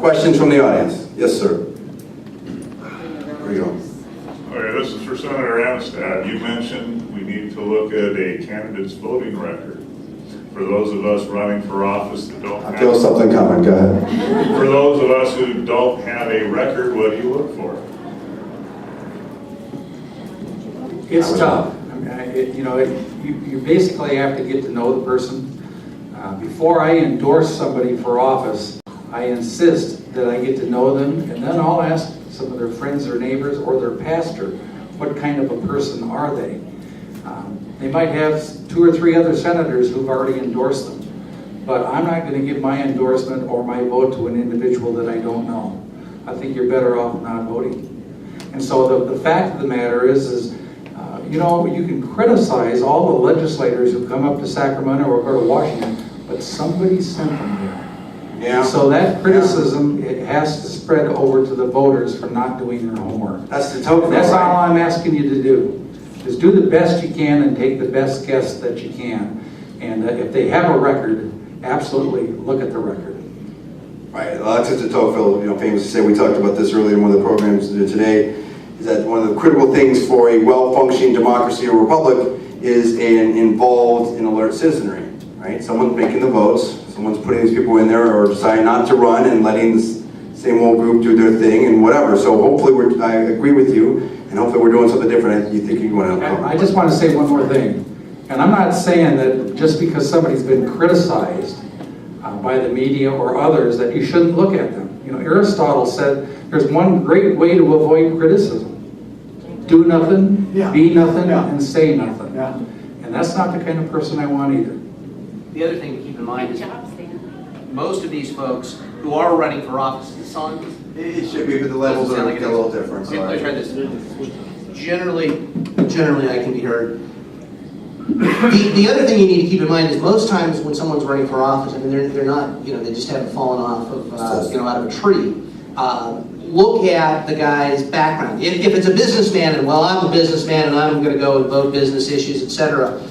Questions from the audience? Yes, sir. There you go. Okay, this is for Senator Amistad. You mentioned we need to look at a candidate's voting record. For those of us running for office that don't I feel something coming, go ahead. For those of us who don't have a record, what do you look for? It's tough. I mean, you basically have to get to know the person. Before I endorse somebody for office, I insist that I get to know them, and then I'll ask some of their friends or neighbors or their pastor, what kind of a person are they? They might have 2 or 3 other senators who've already endorsed them, but I'm not going to give my endorsement or my vote to an individual that I don't know. I think you're better off not voting. And so the fact of the matter is you know, you can criticize all the legislators who come up to Sacramento or go to Washington, but somebody sent them there. Yeah. So that criticism, it has to spread over to the voters for not doing their homework. That's the token. That's all I'm asking you to do. Is do the best you can and take the best guess that you can. And if they have a record, absolutely look at the record. Right. Well, Alexis de Tocqueville, famously said, we talked about this earlier in one of the programs today, is that one of the critical things for a well-functioning democracy or republic is an involved and alert citizenry. Right? Someone's making the votes, someone's putting these people in there or deciding not to run and letting this same old group do their thing and whatever. So hopefully I agree with you, and hopefully we're doing something different. You think you want to I just want to say one more thing. And I'm not saying that just because somebody's been criticized by the media or others that you shouldn't look at them. Aristotle said there's one great way to avoid criticism. Do nothing, be nothing, and say nothing. And that's not the kind of person I want either. The other thing to keep in mind is most of these folks who are running for office, It should be, but the levels are a little different. Let me try this. Generally I can be heard. The other thing you need to keep in mind is most times when someone's running for office, I mean, they're not, they just haven't fallen off of, out of a tree. Look at the guy's background. If it's a businessman and, well, I'm a businessman and I'm going to go and vote business issues, etc.,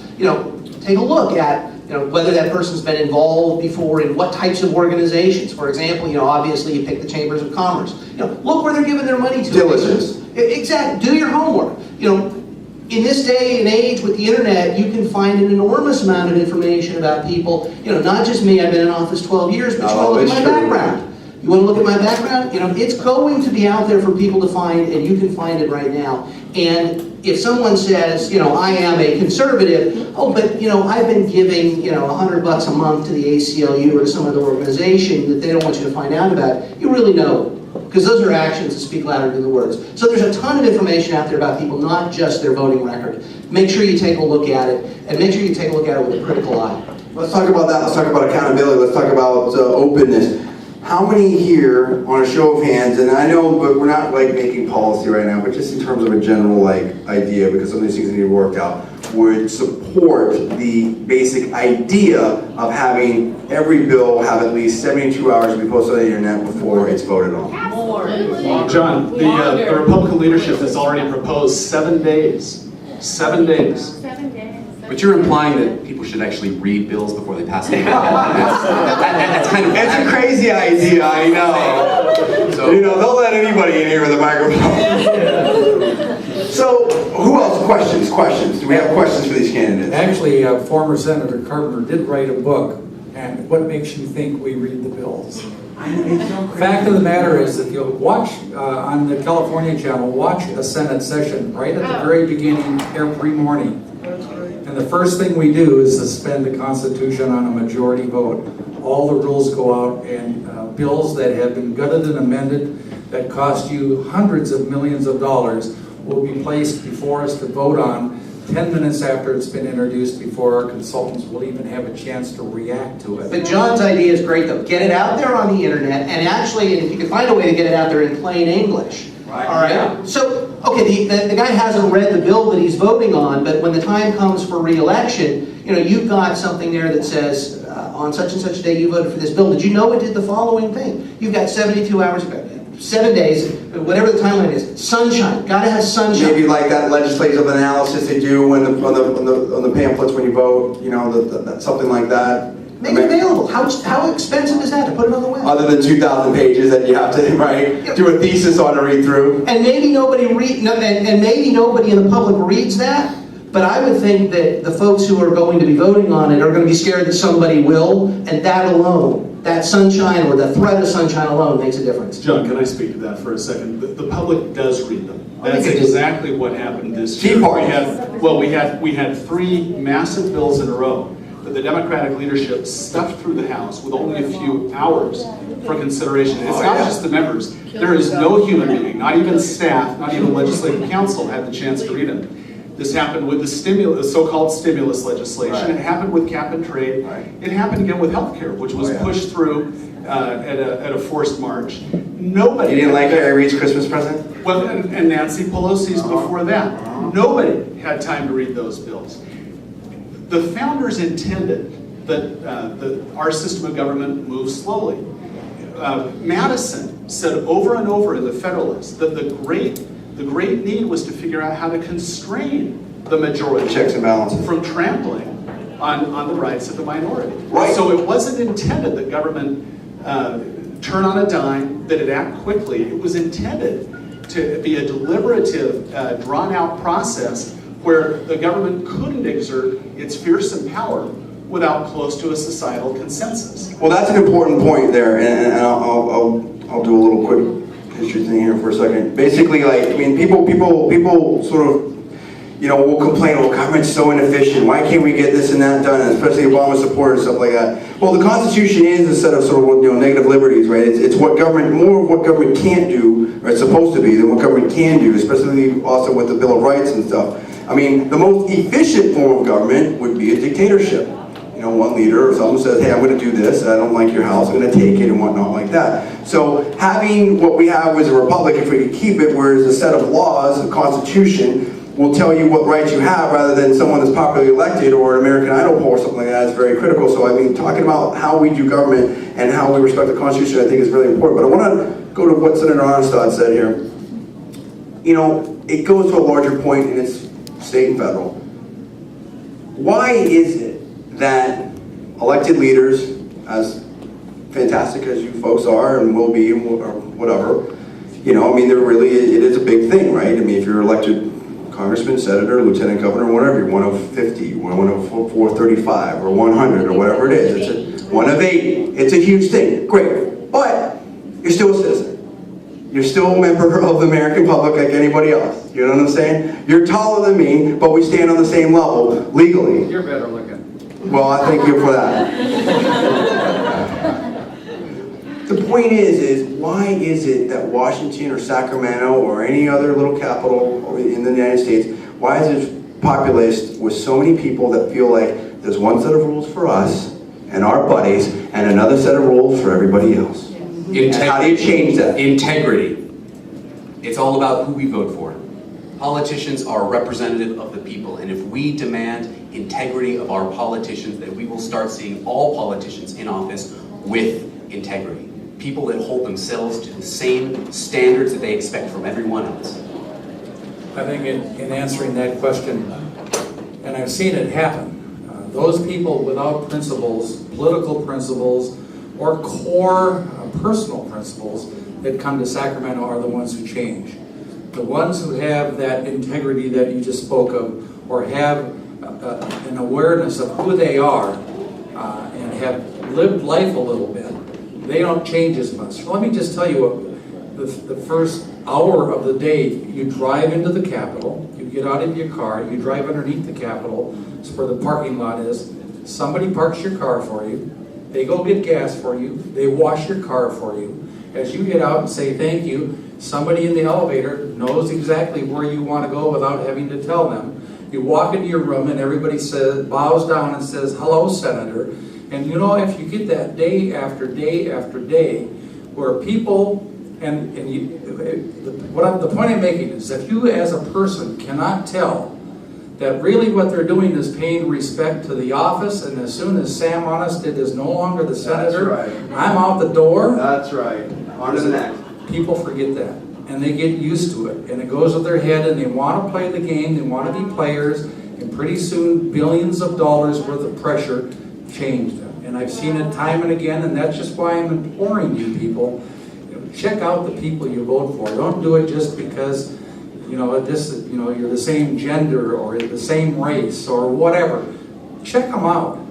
take a look at, whether that person's been involved before in what types of organizations. For example, obviously you pick the chambers of commerce. Look where they're giving their money to. Diligence. Exactly. Do your homework. In this day and age with the internet, you can find an enormous amount of information about people. Not just me. I've been in office 12 years, but you want to look at my background. You want to look at my background? It's going to be out there for people to find, and you can find it right now. And if someone says, I am a conservative, oh, but, I've been giving, $100 a month to the ACLU or to some other organization that they don't want you to find out about, you really know. Because those are actions that speak louder than the words. So there's a ton of information out there about people, not just their voting record. Make sure you take a look at it, and make sure you take a look at it with a critical eye. Let's talk about that. Let's talk about accountability. Let's talk about openness. How many here, on a show of hands, and I know, but we're not making policy right now, but just in terms of a general idea, because some of these things need to work out, would support the basic idea of having every bill have at least 72 hours to be posted on the internet before it's voted on? John, the Republican leadership has already proposed 7 days. 7 days. But you're implying that people should actually read bills before they pass them. That's kind of... It's a crazy idea, I know. So, they'll let anybody in here with a microphone. So, who else? Questions. Do we have questions for these candidates? Actually, former Senator Carpenter did write a book, and what makes you think we read the bills? Fact of the matter is that you'll watch on the California channel, watch a Senate session right at the very beginning every morning. And the first thing we do is suspend the Constitution on a majority vote. All the rules go out, and bills that have been gutted and amended that cost you hundreds of millions of dollars will be placed before us to vote on 10 minutes after it's been introduced, before our consultants will even have a chance to react to it. But John's idea is great, though. Get it out there on the internet, and actually, if you can find a way to get it out there in plain English. Right. All right. Yeah. So, okay, the guy hasn't read the bill that he's voting on, but when the time comes for re-election, you've got something there that says, on such and such a day you voted for this bill. Did you know it did the following thing? You've got 72 hours, 7 days, whatever the timeline is. Sunshine. Got to have sunshine. Maybe like that legislative analysis they do when on the pamphlets when you vote. Something like that. Make it available. How expensive is that to put it on the web? Other than 2,000 pages that you have to, right, do a thesis on to read through. And maybe nobody and maybe nobody in the public reads that, but I would think that the folks who are going to be voting on it are going to be scared that somebody will, and that alone, that sunshine or the threat of sunshine alone makes a difference. John, can I speak to that for a second? The public does read them. That's think it is. exactly what happened this year. Tea party. We had 3 massive bills in a row that the Democratic leadership stuffed through the House with only a few hours for consideration. It's not just the members. There is no human being, not even staff, not even legislative council had the chance to read them. This happened with the so-called stimulus legislation. Right. It happened with cap and trade. Right. It happened again with healthcare, which was pushed through at a forced march. Nobody. You didn't like Harry Reid's Christmas present? Well, and Nancy Pelosi's before that. Nobody had time to read those bills. The founders intended that our system of government moves slowly. Madison said over and over in the Federalist that the great need was to figure out how to constrain the majority Checks and balances. from trampling on the rights of the minority. Right. So it wasn't intended that government turn on a dime, that it act quickly. It was intended to be a deliberative, drawn-out process where the government couldn't exert its fearsome power without close to a societal consensus. Well, that's an important point there, and I'll do a little quick history thing here for a second. Basically, like, I mean, people sort of, you know, will complain, well, government's so inefficient, why can't we get this and that done, and especially Obama supporters, stuff like that. Well, the Constitution is a set of sort of, you know, negative liberties, right? It's what government, more of what government can't do, or it's supposed to be, than what government can do, especially also with the Bill of Rights and stuff. I mean, the most efficient form of government would be a dictatorship. You know, one leader or someone says, hey, I'm going to do this, I don't like your house, I'm going to take it and whatnot like that. So having what we have as a republic, if we could keep it, where there's a set of laws, a constitution, will tell you what rights you have rather than someone that's popularly elected or an American Idol poll or something like that is very critical. So I mean, talking about how we do government and how we respect the Constitution, I think is really important. But I want to go to what Senator Arnstad said here. You know, it goes to a larger point, and it's state and federal. Why is it that elected leaders, as fantastic as you folks are and will be, or whatever, you know, I mean, it is a big thing, right? I mean, if you're elected congressman, senator, lieutenant governor, whatever, you're one of 50, one of 435, or 100, or whatever it is. It's one of 80. It's a huge thing. Great. But you're still a citizen. You're still a member of the American public like anybody else. You know what I'm saying? You're taller than me, but we stand on the same level legally. You're better looking. Well, I thank you for that. The point is why is it that Washington or Sacramento or any other little capital in the United States, why is it populous with so many people that feel like there's one set of rules for us and our buddies and another set of rules for everybody else? And how do you change that? Integrity. It's all about who we vote for. Politicians are representative of the people, and if we demand integrity of our politicians, then we will start seeing all politicians in office with integrity. People that hold themselves to the same standards that they expect from everyone else. I think in answering that question, and I've seen it happen, those people without principles, political principles, or core personal principles that come to Sacramento are the ones who change. The ones who have that integrity that you just spoke of, or have an awareness of who they are, and have lived life a little bit, they don't change as much. Let me just tell you, the first hour of the day, you drive into the Capitol, you get out of your car, you drive underneath the Capitol, it's where the parking lot is, somebody parks your car for you, they go get gas for you, they wash your car for you. As you get out and say thank you, somebody in the elevator knows exactly where you want to go without having to tell them. You walk into your room and everybody bows down and says, hello, Senator. And you know, if you get that day after day after day, where people, the point I'm making is that you as a person cannot tell that really what they're doing is paying respect to the office, and as soon as Sam Honested is no longer the senator, That's right. I'm out the door. That's right. On to the next. People forget that, and they get used to it, and it goes with their head, and they want to play the game, they want to be players, and pretty soon billions of dollars worth of pressure change them. and I've seen it time and again, and that's just why I'm imploring you people, check out the people you vote for. Don't do it just because, you're the same gender or the same race or whatever. Check them out.